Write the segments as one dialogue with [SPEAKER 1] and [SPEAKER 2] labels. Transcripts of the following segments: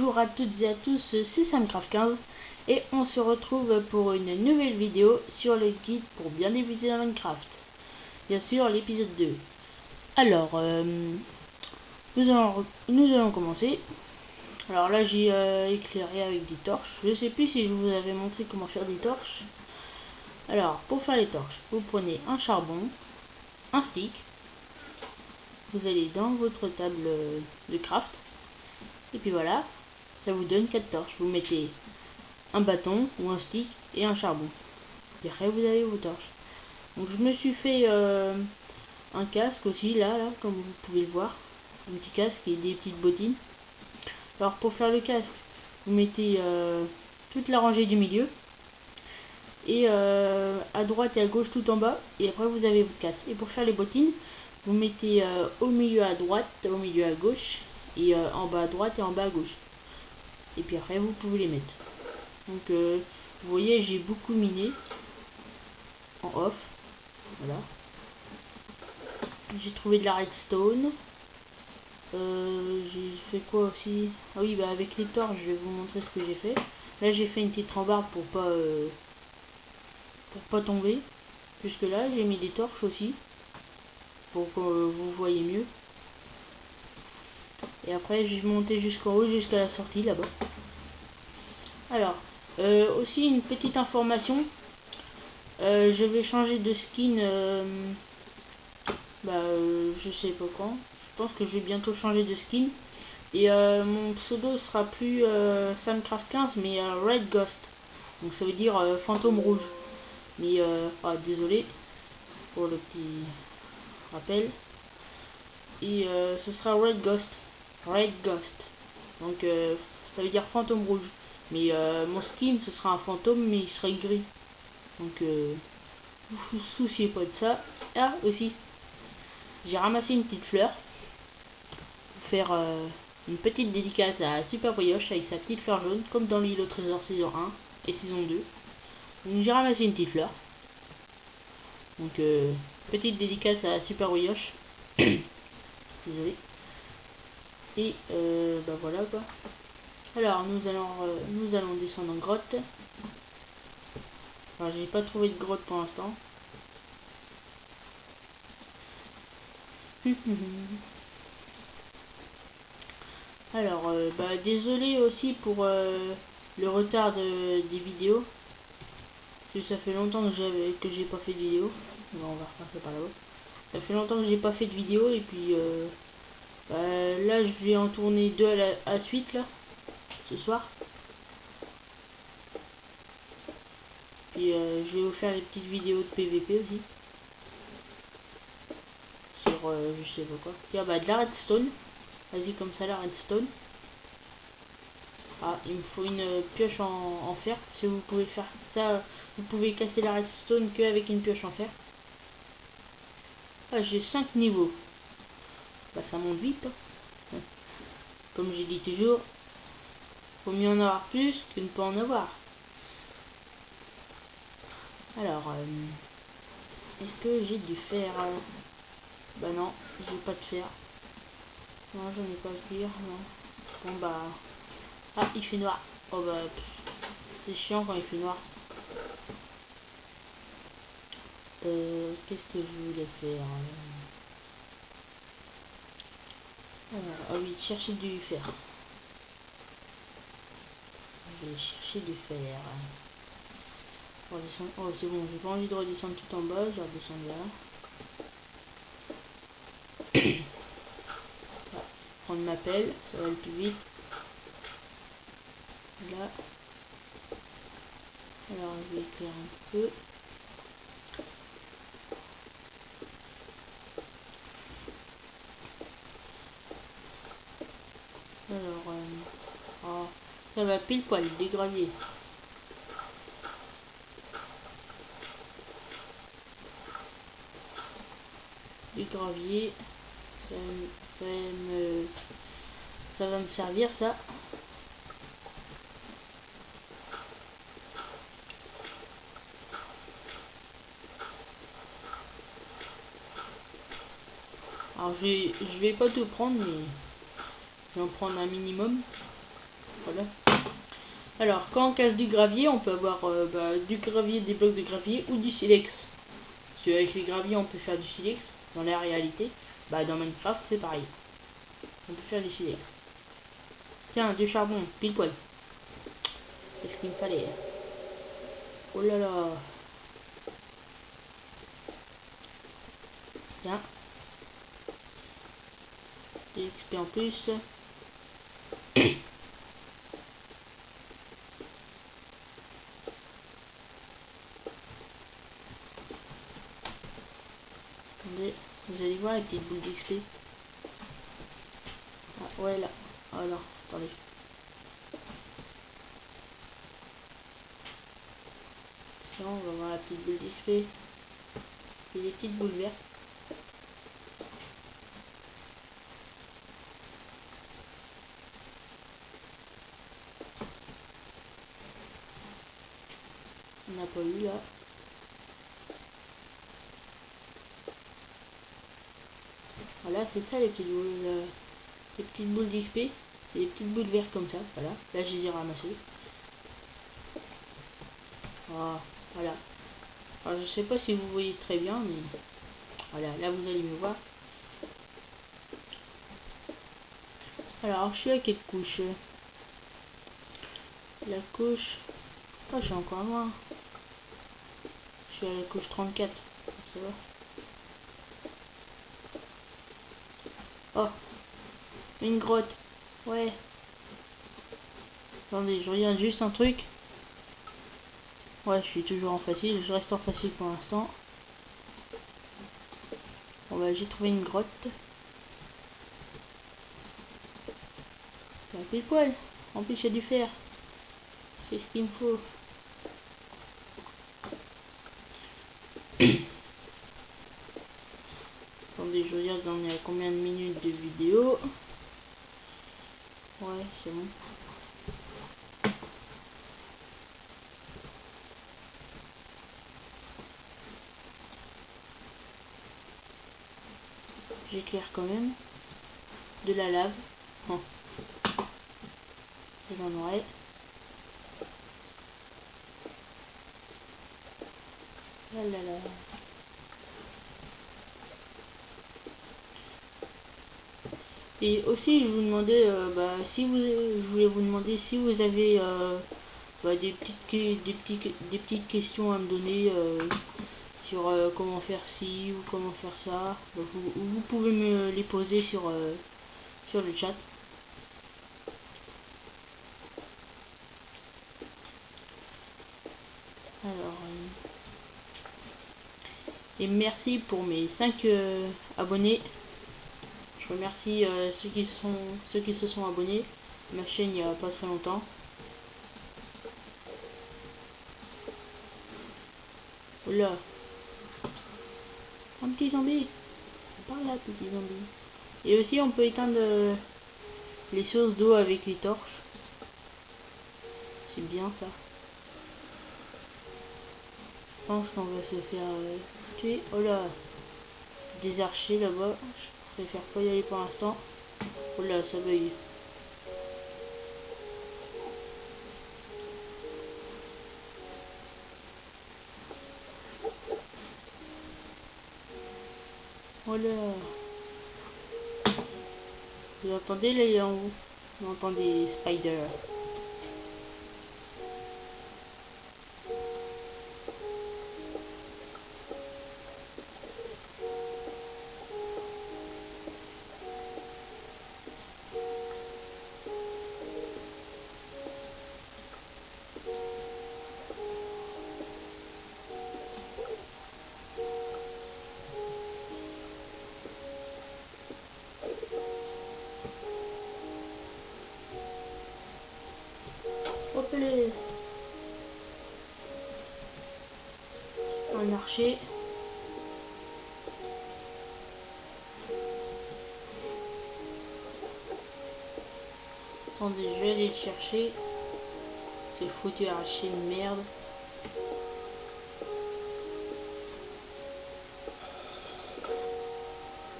[SPEAKER 1] Bonjour à toutes et à tous, c'est Samcraft15 et on se retrouve pour une nouvelle vidéo sur le guide pour bien débuter dans Minecraft. Bien sûr, l'épisode 2. Alors, nous allons commencer. Alors là, j'ai éclairé avec des torches. Je sais plus si je vous avais montré comment faire des torches. Alors, pour faire les torches, vous prenez un charbon, un stick. Vous allez dans votre table de craft. Et puis voilà, ça vous donne 4 torches. Vous mettez un bâton ou un stick et un charbon. Et après vous avez vos torches. Donc je me suis fait un casque aussi là, comme vous pouvez le voir. Un petit casque et des petites bottines. Alors pour faire le casque, vous mettez toute la rangée du milieu. Et à droite et à gauche tout en bas. Et après vous avez votre casque. Et pour faire les bottines, vous mettez au milieu à droite, au milieu à gauche. Et en bas à droite et en bas à gauche. Et puis après vous pouvez les mettre. Donc vous voyez, j'ai beaucoup miné en off. Voilà. J'ai trouvé de la redstone. J'ai fait quoi aussi? Ah oui, bah avec les torches, je vais vous montrer ce que j'ai fait. Là j'ai fait une petite rambarde pour pas tomber. Jusque là j'ai mis des torches aussi pour que vous voyez mieux. Et après j'ai monté jusqu'en haut, jusqu'à la sortie là-bas. Alors, aussi une petite information. Je vais changer de skin. Je sais pas quand. Je pense que je vais bientôt changer de skin. Et mon pseudo sera plus Samcraft15 mais Red Ghost. Donc ça veut dire fantôme rouge. Mais désolé pour le petit rappel. Et ce sera Red Ghost. Red Ghost. Donc ça veut dire fantôme rouge. Mais mon skin ce sera un fantôme mais il sera gris. Donc vous vous souciez pas de ça. Ah aussi, j'ai ramassé une petite fleur pour faire une petite dédicace à Super Brioche avec sa petite fleur jaune, comme dans l'île au trésor saison 1 et saison 2. Donc j'ai ramassé une petite fleur. Donc petite dédicace à Super Brioche. Désolé. Et bah voilà quoi. Alors nous allons descendre en grotte. Alors j'ai pas trouvé de grotte pour l'instant. Alors, désolé aussi pour le retard des vidéos. Parce que ça fait longtemps que j'ai pas fait de vidéo. Bon, on va repasser par là-haut. Ça fait longtemps que j'ai pas fait de vidéo et puis là je vais en tourner deux à suite là, ce soir. Et je vais vous faire des petites vidéos de PVP aussi. Sur je sais pas quoi. Tiens, de la redstone. Vas-y, comme ça, la redstone. Ah, il me faut une pioche en fer. Si vous pouvez faire ça, vous pouvez casser la redstone qu'avec une pioche en fer. Ah, j'ai 5 niveaux. Bah, ça monte vite. Hein. Comme j'ai dit toujours, faut mieux en avoir plus que ne pas en avoir. Alors, est-ce que j'ai du fer? Bah non, j'ai pas de fer. Non, j'en ai pas de cuir, non. Bon bah... Ah, il fait noir. Oh bah, c'est chiant quand il fait noir. Qu'est-ce que je voulais faire? Ah oui, chercher du fer. Je vais chercher du fer. Oh c'est bon, j'ai pas envie de redescendre tout en bas, je vais redescendre là. Voilà. Prendre ma pelle, ça va aller plus vite. Là. Alors je vais éclairer un peu. Alors, oh, ça va pile poil, des graviers. Des graviers, ça va me servir ça. Alors je vais pas tout prendre mais je vais en prendre un minimum. Voilà. Alors, quand on casse du gravier, on peut avoir du gravier, des blocs de gravier ou du silex. Parce qu'avec les graviers, on peut faire du silex. Dans la réalité, dans Minecraft, c'est pareil. On peut faire du silex. Tiens, du charbon, pile poil. C'est ce qu'il me fallait. Oh là là. Tiens. Des XP en plus. Attendez, vous allez voir les petites boules d'XP. Ah ouais là. Alors, attendez. Tiens, on va voir la petite boule d'XP. C'est des petites boules vertes. On n'a pas eu là. Voilà, c'est ça les petites boules d'XP. Et les petites boules vertes comme ça. Voilà, là je les ai ramassées. Ah, voilà. Alors, je sais pas si vous voyez très bien, mais voilà, là vous allez me voir. Alors, je suis à quelle couche? La couche... Oh, je suis encore loin. Je suis à la couche 34. Ça va. Oh, une grotte. Ouais. Attendez, je regarde juste un truc. Ouais, je suis toujours en facile. Je reste en facile pour l'instant. Bon bah, j'ai trouvé une grotte. C'est un pile poil. En plus, il y a du fer. C'est ce qu'il me faut. Attendez, je regarde, on est à combien de minutes de vidéo. Ouais, c'est bon. J'éclaire quand même. De la lave. Oh. J'en aurai. Ah là là. Et aussi, je vous demandais, si vous, je voulais vous demander si vous avez des petites questions à me donner sur comment faire ci ou comment faire ça. Donc, vous pouvez me les poser sur le chat. Alors, et merci pour mes 5 abonnés. Je remercie ceux qui se sont abonnés à ma chaîne il n'y a pas très longtemps. Oula, un petit zombie. Par là, petit zombie. Et aussi, on peut éteindre les sources d'eau avec les torches. C'est bien ça. Je pense qu'on va se faire tuer. Oh là, des archers là-bas. Je préfère pas y aller pour l'instant. Oh là, ça bug. Oh là. Vous entendez là, il est en haut. Vous entendez Spider. Hop là. Un archer. Attendez, je vais aller le chercher. C'est foutu archer de merde.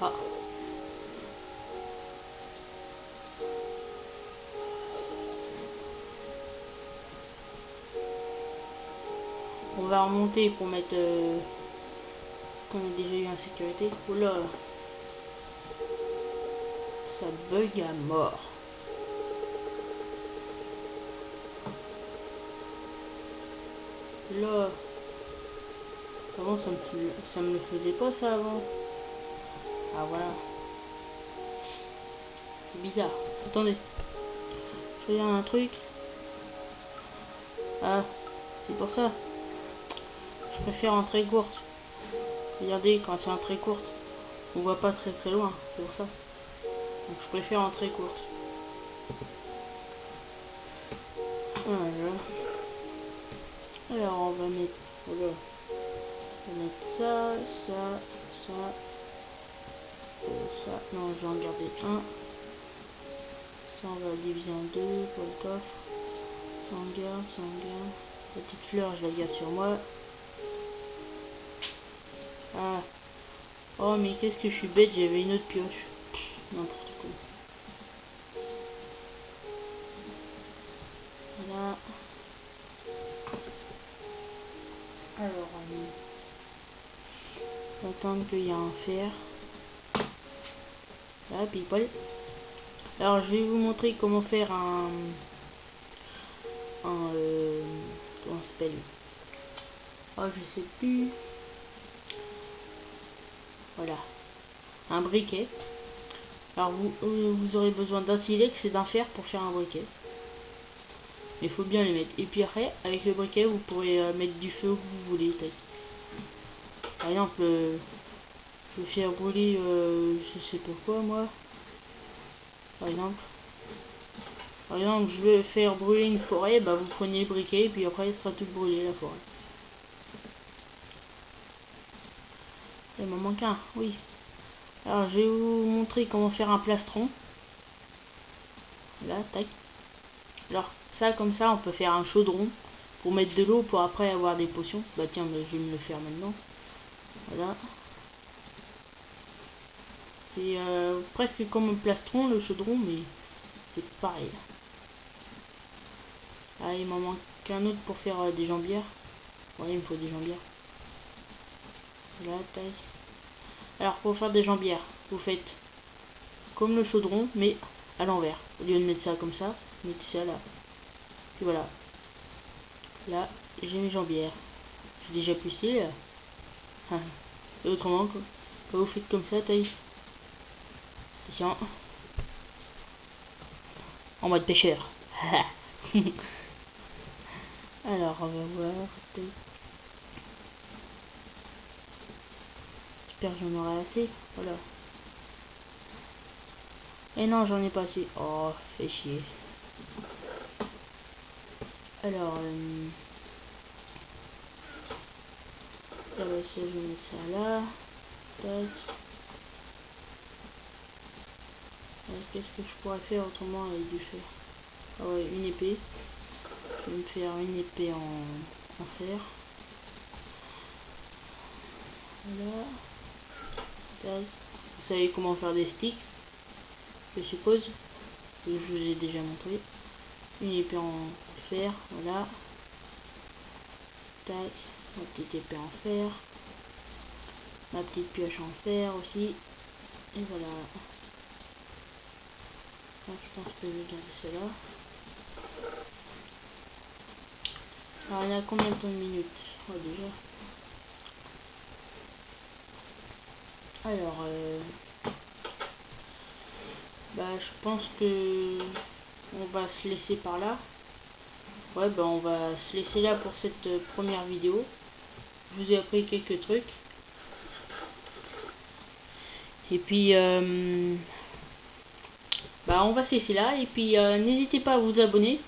[SPEAKER 1] Ah. On va remonter pour mettre qu'on a déjà eu en sécurité. Oula, ça bug à mort. Là, avant ça me le faisait pas ça avant. Ah voilà. C'est bizarre. Attendez. Je regarde un truc. Ah, c'est pour ça. Je préfère en très courte. Regardez, quand c'est en très courte, on voit pas très loin. C'est pour ça. Donc je préfère en très courte. Voilà. Alors on va mettre, voilà. On va mettre ça, ça, ça, ça. Non, je vais en garder un. Ça on va diviser en deux pour le coffre. Ça on garde, ça on garde. La petite fleur, je la garde sur moi. Ah. Oh mais qu'est-ce que je suis bête, j'avais une autre pioche. N'importe quoi. Voilà. Alors on va attendre qu'il y a un fer. Là, people. Alors je vais vous montrer comment faire comment ça s'appelle. Oh je sais plus. Voilà. Un briquet. Alors vous aurez besoin d'un silex et d'un fer pour faire un briquet. Il faut bien les mettre. Et puis après, avec le briquet, vous pourrez mettre du feu où vous voulez. Par exemple, je vais faire brûler, je sais pas quoi moi. Par exemple, je vais faire brûler une forêt, bah vous prenez le briquet et puis après, il sera tout brûlé la forêt. Il m'en manque un, oui. Alors, je vais vous montrer comment faire un plastron. Là, tac. Alors, ça, comme ça, on peut faire un chaudron pour mettre de l'eau pour après avoir des potions. Bah tiens, mais je vais me le faire maintenant. Voilà. C'est presque comme un plastron, le chaudron, mais c'est pareil. Ah, il m'en manque un autre pour faire des jambières. Ouais, il me faut des jambières. Voilà, tac. Alors, pour faire des jambières, vous faites comme le chaudron, mais à l'envers. Au lieu de mettre ça comme ça, vous mettez ça là. Et voilà. Là, j'ai mes jambières. J'ai déjà poussé là. Et autrement, quand vous faites comme ça, taille. Attention. En mode pêcheur. Alors, on va voir. J'espère que j'en aurai assez. Voilà. Et non, j'en ai pas assez. Oh, fait chier. Alors, ça, je vais mettre ça là. Tac. Qu'est-ce que je pourrais faire autrement avec du fer? Ah ouais, une épée. Je vais me faire une épée en fer. Voilà. Tac. Vous savez comment faire des sticks, je suppose. Je vous ai déjà montré. Une épée en fer, voilà. Tac. Ma petite épée en fer. Ma petite pioche en fer aussi. Et voilà. Donc, je pense que je vais garder celle-là. Alors, il y a combien de temps de minutes? Oh, déjà. Alors, bah, je pense que on va se laisser par là. Ouais, bah, on va se laisser là pour cette première vidéo. Je vous ai appris quelques trucs. Et puis, bah, on va se laisser là. Et puis, n'hésitez pas à vous abonner.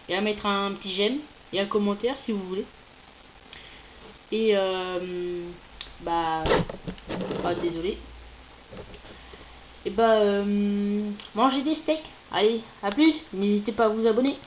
[SPEAKER 1] Et à mettre un petit j'aime. Et un commentaire si vous voulez. Et, bah, ah, désolé. Et bah, mangez des steaks. Allez, à plus. N'hésitez pas à vous abonner.